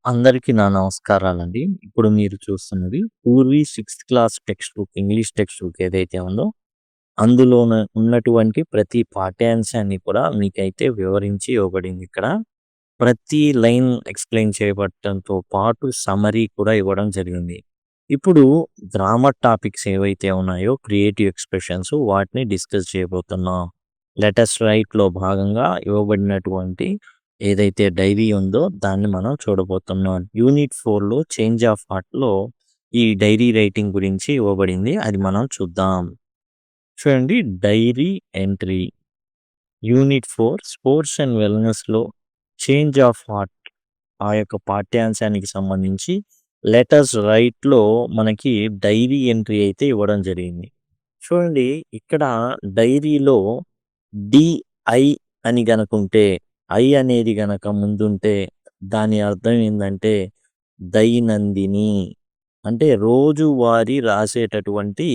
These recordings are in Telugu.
అందరికీ నా నమస్కారాలండి. ఇప్పుడు మీరు చూస్తున్నది Purvi sixth class text book, English text book ఏదైతే ఉందో, అందులోన ఉన్నటువంటి ప్రతి పాఠ్యాంశాన్ని కూడా మీకైతే వివరించి ఇవ్వబడింది ఇక్కడ. ప్రతి లైన్ ఎక్స్‌ప్లెయిన్ చేయబడటంతో పాటు సమ్మరీ కూడా ఇవ్వడం జరిగింది. ఇప్పుడు గ్రామర్ టాపిక్స్ ఏవైతే ఉన్నాయో క్రియేటివ్ ఎక్స్‌ప్రెషన్స్ వాటిని డిస్కస్ చేయబోతున్నాం. లెట్ అస్ రైట్‌లో భాగంగా ఇవ్వబడినటువంటి ఏదైతే డైరీ ఉందో దాన్ని మనం చూడబోతున్నాం. యూనిట్ 4లో చేంజ్ ఆఫ్ హార్ట్‌లో ఈ డైరీ రైటింగ్ గురించి ఇవ్వబడింది. అది మనం చూద్దాం. చూడండి, diary entry. Unit 4 sports and వెల్‌నెస్‌లో చేంజ్ ఆఫ్ హార్ట్ ఆ యొక్క పాఠ్యాంశానికి సంబంధించి లెటర్స్ రైట్‌లో మనకి డైరీ ఎంట్రీ అయితే ఇవ్వడం జరిగింది. చూడండి, ఇక్కడ డైరీలో డిఐ అని గనకుంటే, ఐ అనేది గనక ముందుంటే దాని అర్థం ఏందంటే దైనందిని. అంటే రోజువారీ రాసేటటువంటి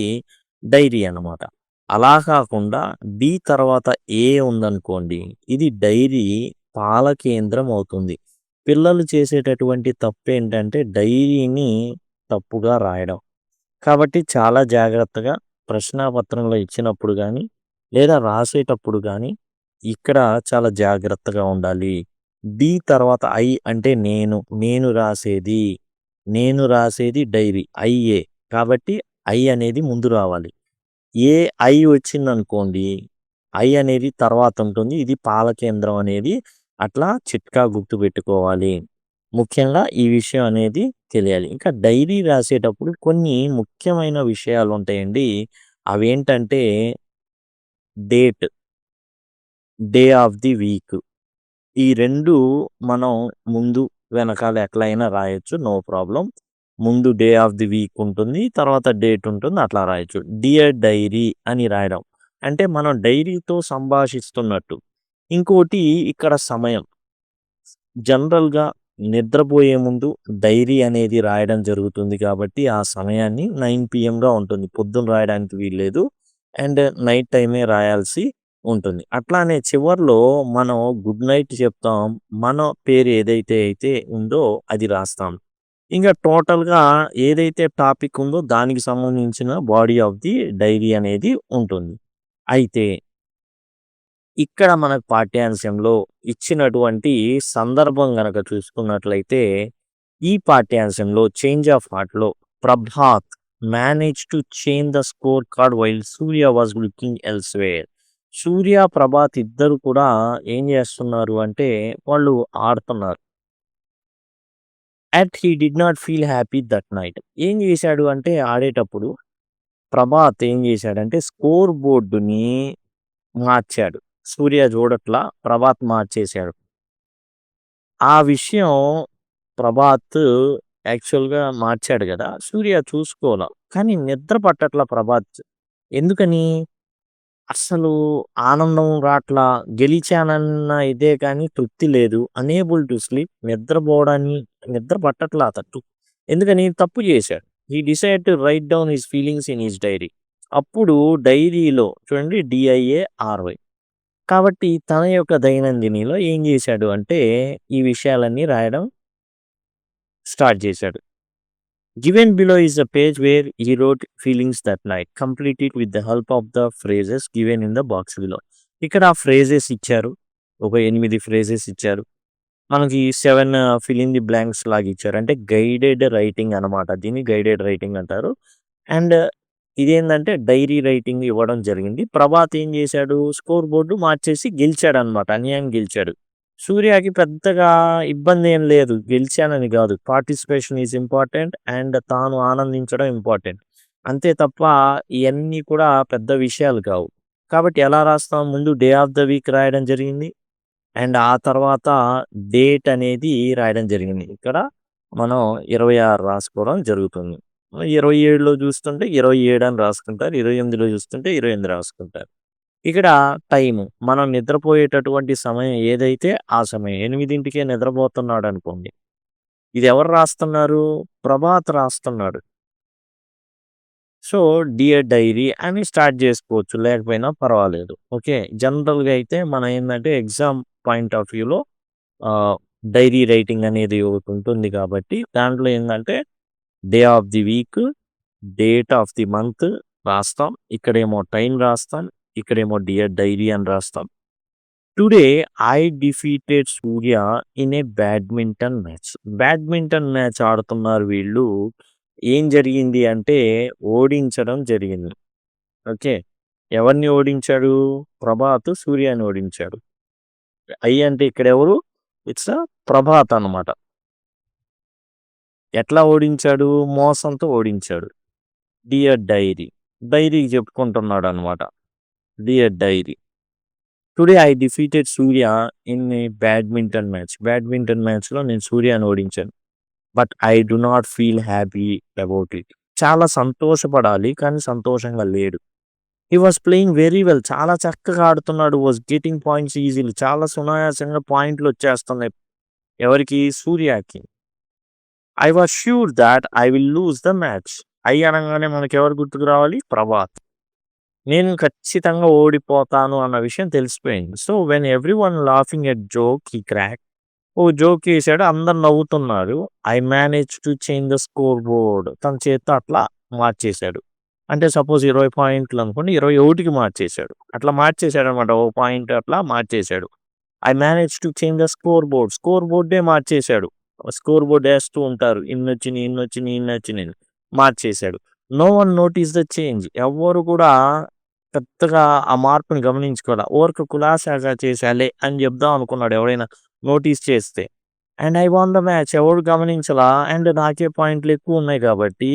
డైరీ అన్నమాట. అలా కాకుండా డి తర్వాత ఏ ఉందనుకోండి, ఇది డైరీ పాల కేంద్రం అవుతుంది. పిల్లలు చేసేటటువంటి తప్పేంటంటే డైరీని తప్పుగా రాయడం. కాబట్టి చాలా జాగ్రత్తగా ప్రశ్నాపత్రంలో ఇచ్చినప్పుడు గానీ, లేదా రాసేటప్పుడు గానీ, ఇక్కడ చాలా జాగ్రత్తగా ఉండాలి. డి తర్వాత ఐ అంటే నేను. నేను రాసేది డైరీ. ఐఏ. కాబట్టి ఐ అనేది ముందు రావాలి. ఏ ఐ వచ్చిందనుకోండి, ఐ అనేది తర్వాత ఉంటుంది. ఇది పాల కేంద్రం అనేది అట్లా చిట్కా గుర్తుపెట్టుకోవాలి. ముఖ్యంగా ఈ విషయం అనేది తెలియాలి. ఇంకా డైరీ రాసేటప్పుడు కొన్ని ముఖ్యమైన విషయాలుంటాయండి. అవేంటంటే date, day of the week. ఈ 2 మనం ముందు, వెనకాల ఎట్లా అయినా రాయొచ్చు. No problem. ముందు డే ఆఫ్ ది వీక్ ఉంటుంది. తర్వాత డేట్ ఉంటుంది. అట్లా రాయొచ్చు. డియర్ డైరీ అని రాయడం. అంటే మనం డైరీతో సంభాషిస్తున్నట్టు. ఇంకోటి ఇక్కడ సమయం. జనరల్‌గా నిద్రపోయే ముందు డైరీ అనేది రాయడం జరుగుతుంది కాబట్టి, ఆ సమయాన్ని 9 పీఎంగా ఉంటుంది. పొద్దున రాయడానికి వీల్లేదు. అండ్ నైట్ టైమే రాయాల్సి ఉంటుంది. అట్లానే చివర్లో మనం గుడ్ నైట్ చెప్తాం. మన పేరు ఏదైతే అయితే ఉందో అది రాస్తాం. ఇంక టోటల్‌గా ఏదైతే టాపిక్ ఉందో దానికి సంబంధించిన బాడీ ఆఫ్ ది డైరీ అనేది ఉంటుంది. అయితే ఇక్కడ మనకు పాఠ్యాంశంలో ఇచ్చినటువంటి సందర్భం గనక చూసుకున్నట్లయితే, ఈ పాఠ్యాంశంలో చేంజ్ ఆఫ్ హార్ట్‌లో Prabhat manage to change the score card while Surya was looking elsewhere. Surya, Prabhat ఇద్దరు కూడా ఏం చేస్తున్నారు అంటే వాళ్ళు ఆడుతున్నారు. At he did not feel happy that night. ఏం చేశాడు అంటే ఆడేటప్పుడు ప్రభాత్ ఏం చేశాడంటే స్కోర్ బోర్డుని మార్చాడు. సూర్య చూడట్లా, ప్రభాత్ మార్చేశాడు. ఆ విషయం ప్రభాత్ యాక్చువల్‌గా మార్చాడు గదా! సూర్య చూసుకోల. కానీ నిద్ర పట్టట్ల ప్రభాత్. ఎందుకని? అస్సలు ఆనందం రాట్లా. గెలిచానన్న ఇదే కానీ తృప్తి లేదు. Unable to sleep. నిద్ర పట్టట్లా అతనికి. ఎందుకని? తప్పు చేశాడు. He decide to write down his feelings in his diary. అప్పుడు డైరీలో చూడండి, డిఐఏఆర్‌వై. కాబట్టి తన యొక్క దైనందినిలో ఏం చేశాడు అంటే ఈ విషయాలన్నీ రాయడం స్టార్ట్ చేశాడు. Given below is the page where he wrote feelings that night. Complete it with the help of the phrases given in the box below. ఇక్కడ ఫ్రేజెస్ ఇచ్చారు. ఒక 8 ఫ్రేజెస్ ఇచ్చారు. మనకి 7 ఫిల్ ఇన్ ది బ్లాంక్స్ లాగా ఇచ్చారు. అంటే గైడెడ్ రైటింగ్ అనమాట. దీన్ని గైడెడ్ రైటింగ్ అంటారు. అండ్ ఇదేందంటే డైరీ రైటింగ్ ఇవ్వడం జరిగింది. ప్రభాత్ ఏం చేశాడు? స్కోర్ బోర్డ్ మార్చేసి గెలిచాడనమాట. అన్యాయంగా గెలిచాడు. సూర్యకి పెద్దగా ఇబ్బందేం లేదు. గెలిచానని గాదు. పార్టిసిపేషన్ ఈజ్ ఇంపార్టెంట్ అండ్ తాను ఆనందించడం ఇంపార్టెంట్. అంతే తప్ప ఇయన్నీ కూడా పెద్ద విషయాలు కావు. కాబట్టి ఎలా రాస్తాం? ముందు డే ఆఫ్ ద వీక్ రాయడం జరిగింది. అండ్ ఆ తర్వాత డేట్ అనేది రాయడం జరిగింది. ఇక్కడ మనం 26 రాసుకోవడం జరుగుతుంది. 27లో చూస్తుంటే 27 అని రాసుకుంటారు. 28లో చూస్తుంటే 28 రాసుకుంటారు. ఇక్కడ టైము. మనం నిద్రపోయేటటువంటి సమయం ఏదైతే ఆ సమయం. 8కే నిద్రపోతున్నాడనుకోండి. ఇది ఎవరు రాస్తున్నారు? ప్రభాత్ రాస్తున్నాడు. సో, డియర్ డైరీ అని స్టార్ట్ చేసుకోవచ్చు. లేకపోయినా పర్వాలేదు. ఓకే. జనరల్‌గా అయితే మనం ఏందంటే ఎగ్జామ్ పాయింట్ ఆఫ్ వ్యూలో డైరీ రైటింగ్ అనేది ఒకటి ఉంటుంది కాబట్టి దాంట్లో ఏంటంటే day of the week, date of the month రాస్తాం. ఇక్కడేమో టైం రాస్తాం. ఇక్కడేమో డియర్ డైరీ అని రాస్తాం. Today I defeated Surya in a badminton match. Badminton match ఆడుతున్నారు వీళ్ళు. ఏం జరిగింది అంటే ఓడించడం జరిగింది. ఓకే. ఎవరిని ఓడించాడు? ప్రభాత్ సూర్యని ఓడించాడు. ఐ అంటే ఇక్కడ ఎవరు? ఇట్స్ ప్రభాత్ అన్నమాట. ఎట్లా ఓడించాడు? మోసంతో ఓడించాడు. Dear diary. డైరీకి చెప్పుకుంటున్నాడు అనమాట. Dear diary. Today I defeated Surya in a badminton match. Badminton మ్యాచ్‌లో నేను సూర్యని ఓడించాను. But I do not feel happy about it. చాలా సంతోషపడాలి. కానీ సంతోషంగా లేడు. He was playing very well. చాలా చక్కగా ఆడుతున్నాడు. Was getting points easily. చాలా సునాయాసంగా పాయింట్‌లొచ్చేస్తున్నాయి. ఎవరికి? సూర్యకి. I was sure thought I will lose the match. I అనంగానే మనకెవరు గుర్తుకు రావాలి? ప్రభాత్. నేను ఖచ్చితంగా ఓడిపోతాను అన్న విషయం తెలిసిపోయింది. So, when everyone laughing at joke he cracked. ఓ జోక్ ఏసాడు. అందరు నవ్వుతున్నారు. I managed to change the score board. తన చేత్తో అట్లా మార్చేశాడు. అంటే సపోజ్ 20 పాయింట్లు అనుకోండి. 21కి మార్చేశాడు. అట్లా మార్చేశాడనమాట. ఓ పాయింట్ అట్లా మార్చేశాడు. I managed to change the score board. Score బోర్డే మార్చేశాడు. స్కోర్ బోర్డ్ ఏస్తూ ఉంటారు. ఇన్నొచ్చినియి, ఇన్నొచ్చినియి, ఇన్నొచ్చినియి మార్చేశాడు. No one notice the change. ఎవ్వరు కూడా పెద్దగా ఆ మార్పుని గమనించుకోలా. ఊరక కులాసాగా చేశాలే అని చెప్దాం అనుకున్నాడు ఎవరైనా నోటీస్ చేస్తే. And I won the match. ఎవరు గమనించలా. అండ్ నాకే పాయింట్లు ఎక్కువ ఉన్నాయి కాబట్టి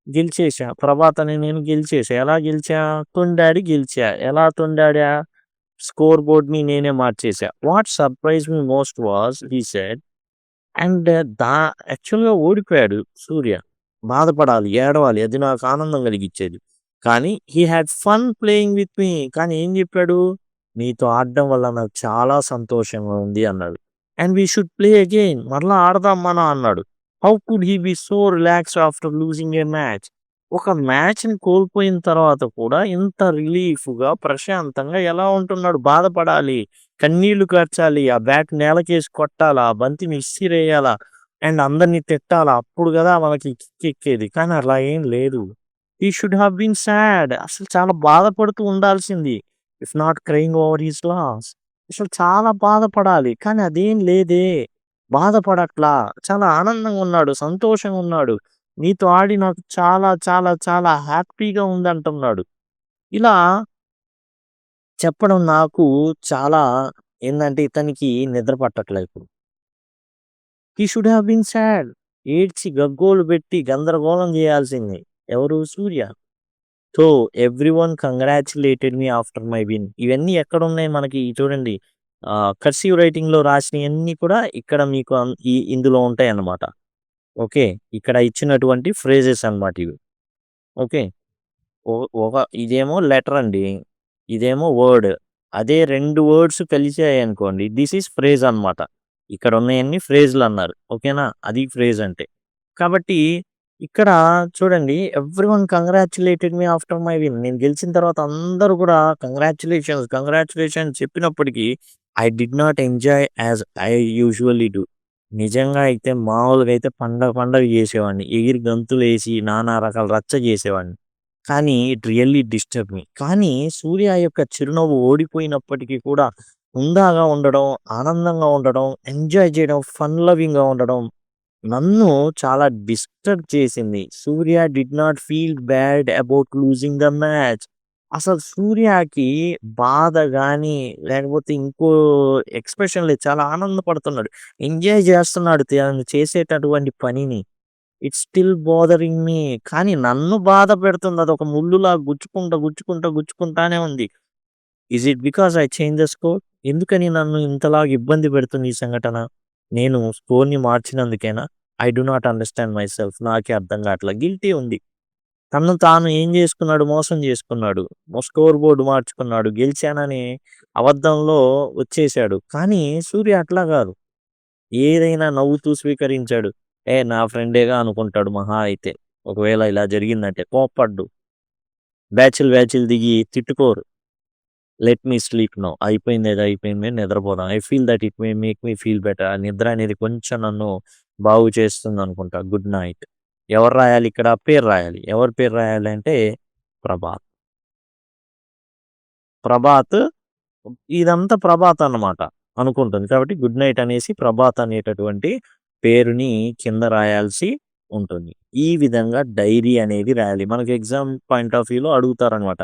గెలిచేశా. ప్రభాత్ అని నేను గెలిచేశా. ఎలా గెలిచా? తొండాడి గెలిచా. ఎలా తొండాడా? స్కోర్ బోర్డ్‌ని నేనే మార్చేశా. What surprised me most was he said. And యాక్చువల్‌గా ఓడిపోయాడు సూర్య. బాధపడాలి, ఏడవాలి. అది నాకు ఆనందం కలిగించేది. కానీ he had fun playing with me. కానీ ఏం చెప్పాడు? నీతో ఆడడం వల్ల నాకు చాలా సంతోషంగా ఉంది అన్నాడు. And we should play again. మరలా ఆడదాం మనం అన్నాడు. How could he be so relaxed after losing a match. ఒక మ్యాచ్‌ని కోల్పోయిన తర్వాత కూడా ఇంత రిలీఫ్‌గా, ప్రశాంతంగా ఎలా ఉంటున్నాడు? బాధపడాలి. కన్నీళ్లు కార్చాలి. ఆ బ్యాట్ నేలకేసి కొట్టాలా? ఆ బంతిని ఇసిరేయాలా? అండ్ అందరిని తిట్టాలా? అప్పుడు గదా మనకి కిక్కెక్కేది. కానీ అలా ఏం లేదు. He should have been sad. అసలు చాలా బాధపడుతూ ఉండాల్సింది. If not crying over his loss. అసలు చాలా బాధపడాలి. కానీ అదేం లేదే. బాధపడట్లా. చాలా ఆనందంగా ఉన్నాడు. సంతోషంగా ఉన్నాడు. నీతో ఆడి నాకు చాలా చాలా చాలా హ్యాపీగా ఉందంటున్నాడు. ఇలా చెప్పడం నాకు చాలా ఏందంటే ఇతనికి నిద్ర పట్టట్లేదు. He should have been sad. ఏడ్చి గగ్గోలు పెట్టి గందరగోళం చేయాల్సింది. ఎవరు? Surya. So, everyone congratulated me after my win. ఇవన్నీ ఎక్కడున్నాయి మనకి చూడండి. కర్సివ్ రైటింగ్‌లో రాసినయన్నీ కూడా ఇక్కడ మీకు ఇందులో ఉంటాయన్నమాట. ఓకే. ఇక్కడ ఇచ్చినటువంటి ఫ్రేజెస్ అన్నమాట ఇవి. ఓకే. ఒ ఒక ఇదేమో లెటర్ అండి. ఇదేమో వర్డ్. అదే 2 వర్డ్స్ కలిసాయనుకోండి దిస్ ఈస్ ఫ్రేజ్ అన్నమాట. ఇక్కడ ఉన్నయన్నీ ఫ్రేజ్‌లన్నారు. ఓకేనా? అది ఫ్రేజ్ అంటే. కాబట్టి ఇక్కడ చూడండి everyone congratulated me after my win. నేను గెలిచిన తర్వాత అందరూ కూడా కంగ్రాచ్యులేషన్స్, కంగ్రాచ్యులేషన్స్ చెప్పినప్పటికీ I did not enjoy as I usually do. నిజంగా అయితే మామూలుగా అయితే పండగ పండగ చేసేవాడిని. ఎగిరి గంతులేసి నానా రకాల రచ్చ చేసేవాడిని. కానీ ఇట్ రియల్లీ డిస్టర్బ్ మీ. కానీ సూర్య యొక్క చిరునవ్వు ఓడిపోయినప్పటికీ కూడా హుందాగా ఉండడం, ఆనందంగా ఉండడం, ఎంజాయ్ చేయడం, ఫన్ లవింగ్‌గా ఉండడం నన్ను చాలా డిస్టర్బ్ చేసింది. Surya did not feel bad about losing the match. అసలు సూర్యకి బాధ గాని, లేకపోతే ఇంకో ఎక్స్‌ప్రెషన్ లేదు. చాలా ఆనందపడుతున్నాడు. ఎంజాయ్ చేస్తున్నాడు తను చేసేటటువంటి పనిని. It's still bothering me. కానీ నన్ను బాధ పెడుతుంది. అదొక ముల్లులా గుచ్చుకుంటానే ఉంది. Is it because I change the score? ఎందుకని నన్ను ఇంతలాగా ఇబ్బంది పెడుతుంది ఈ సంఘటన? నేను స్కోర్‌ని మార్చినందుకేనా? I do not understand myself. నాకే అర్థం కావట్ల. గిల్టీ ఉంది. తనను తాను ఏం చేసుకున్నాడు? మోసం చేసుకున్నాడు. స్కోర్ బోర్డ్ మార్చుకున్నాడు. గెలిచానని అబద్ధంలో వచ్చేసాడు. కానీ సూర్య అట్లా కాదు. ఏదైనా నవ్వుతూ స్వీకరించాడు. నా ఫ్రెండేగా అనుకుంటాడు మహా అయితే. ఒకవేళ ఇలా జరిగిందంటే కోప్పడ్డు. బ్యాచ్‌లు దిగి తిట్టుకోరు. Let me sleep now. అయిపోయింది ఏదో అయిపోయింది నిద్రపోదాం. I feel that it may make me feel better. ఆ నిద్ర అనేది కొంచెం నన్ను బాగు చేస్తుందనుకుంటా. Good night. ఎవరు రాయాలి ఇక్కడ? పేరు రాయాలి. ఎవరి పేరు రాయాలి అంటే ప్రభాత్. ప్రభాత్ ఇదంతా ప్రభాత్ అన్నమాట అనుకుంటుంది. కాబట్టి గుడ్ నైట్ అనేసి ప్రభాత్ అనేటటువంటి పేరుని కింద రాయాల్సి ఉంటుంది. ఈ విధంగా డైరీ అనేది రాయాలి. మనకు ఎగ్జామ్ పాయింట్ ఆఫ్ వ్యూలో అడుగుతారనమాట.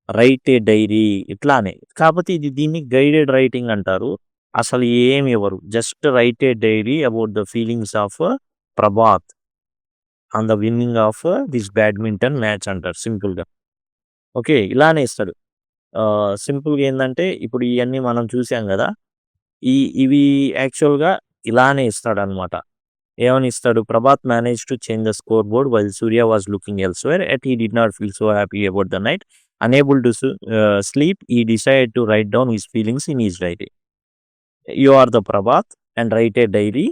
రైట్ ఏ డైరీ ఇట్లానే. కాకపోతే దీన్ని గైడెడ్ రైటింగ్ అంటారు. అసలు ఏమి ఇవ్వరు. Just write a diary about the feelings of Prabhat on the winning of this badminton match అంటారు సింపుల్‌గా. ఓకే. ఇలానే ఇస్తాడు. సింపుల్‌గా ఏందంటే ఇప్పుడు ఇయన్నీ మనం చూసాం గదా! ఇవి యాక్చువల్‌గా ఇలానే ఇస్తాడనమాట. ఏమని ఇస్తాడు? Prabhat managed to change the score board while Surya was looking elsewhere yet he did not feel so happy about the night. Unable to sleep he decided to write down his feelings in his diary. You are the Prabhat and write a diary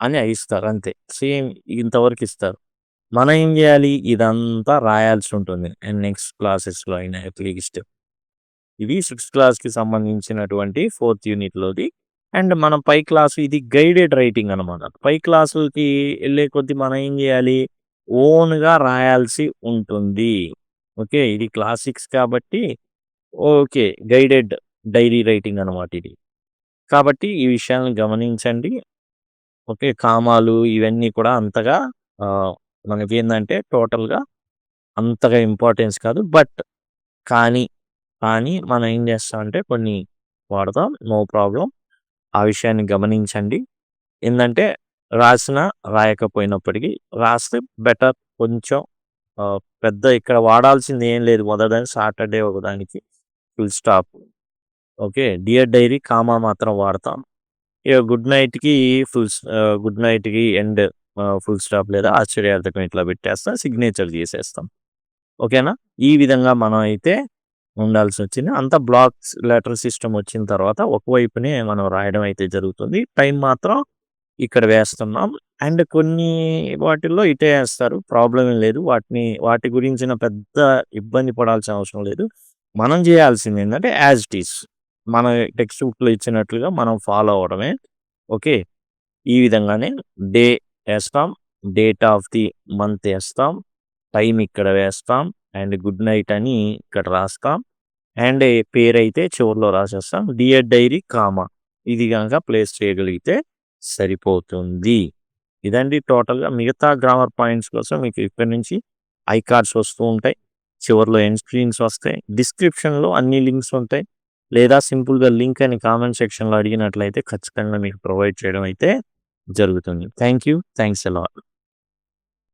అని ఇస్తారు అంతే. సేమ్ ఇంతవరకు ఇస్తారు. మనం ఏం జేయాలి? ఇదంతా రాయాల్సి ఉంటుంది. అండ్ నెక్స్ట్ క్లాసెస్‌లో అయినా అట్‌లీస్ట్. ఇది 6థ్ క్లాస్‌కి సంబంధించినటువంటి 4థ్ యూనిట్‌లోది. అండ్ మనం పై క్లాసు ఇది గైడెడ్ రైటింగ్ అనమాట. పై క్లాసులకి ఎళ్ళే కొద్దీ మనం ఏం జేయాలి? ఓన్‌గా రాయాల్సి ఉంటుంది. ఓకే. ఇది క్లాస్ 6 కాబట్టి ఓకే. గైడెడ్ డైరీ రైటింగ్ అనమాట ఇది. కాబట్టి ఈ విషయాలను గమనించండి. ఓకే. కామాలు ఇవన్నీ కూడా అంతగా ఆహ్, మనకేందంటే టోటల్‌గా అంతగా ఇంపార్టెన్స్ కాదు. బట్ కానీ, కానీ మనం ఏం చేస్తామంటే కొన్ని వాడతాం. No problem. ఆ విషయాన్ని గమనించండి. ఏందంటే రాసినా, రాయకపోయినప్పటికీ రాస్తే బెటర్ కొంచెం పెద్ద ఇక్కడ వాడాల్సింది ఏం లేదు. మొదటిదానికి సాటర్డే ఒకదానికి full stop. Okay. Dear diary, comma మాత్రం వాడతాం. ఇక గుడ్ నైట్‌కి ఎండ్ ఫుల్ స్టాప్ లేదా ఆశ్చర్యార్థకం ఇట్లా పెట్టేస్తాం. సిగ్నేచర్ చేసేస్తాం. ఓకేనా? ఈ విధంగా మనం అయితే ఉండాల్సొచ్చింది. అంతా బ్లాక్స్ లెటర్ సిస్టమ్ వచ్చిన తర్వాత ఒకవైపునే మనం రాయడం అయితే జరుగుతుంది. టైం మాత్రం ఇక్కడ వేస్తున్నాం. అండ్ కొన్ని వాటిల్లో ఇటే ఏస్తారు. ప్రాబ్లమ్ ఏం లేదు. వాటి గురించిన పెద్ద ఇబ్బంది పడాల్సిన అవసరం లేదు. మనం చేయాల్సిందేంటంటే యాజ్ ఇట్ ఈజ్. మన టెక్స్ట్ బుక్‌లో ఇచ్చినట్లుగా మనం ఫాలో అవ్వడమే. ఓకే. ఈ విధంగానే డే ఏస్తాం. డేట్ ఆఫ్ ది మంత్ ఏస్తాం. టైం ఇక్కడ వేస్తాం. అండ్ గుడ్ నైట్ అని ఇక్కడ రాస్తాం. అండ్ పేరైతే చివర్లో రాసేస్తాం. డియర్ డైరీ, కామా ఇది గనక ప్లేస్ చేయగలిగితే సరిపోతుంది. ఇదండి టోటల్‌గా. మిగతా గ్రామర్ పాయింట్స్ కోసం మీకు ఇక్కడి నుంచి ఐకార్డ్స్ వస్తూ ఉంటాయి. చివర్లో ఎండ్ స్క్రీన్స్ వస్తాయి. డిస్క్రిప్షన్‌లో అన్ని లింక్స్ ఉంటాయి. లేదా సింపుల్‌గా లింక్ అని కామెంట్ సెక్షన్‌లో అడిగినట్లయితే ఖచ్చితంగా మీకు ప్రొవైడ్ చేయడం అయితే జరుగుతుంది. Thank you. Thanks a lot.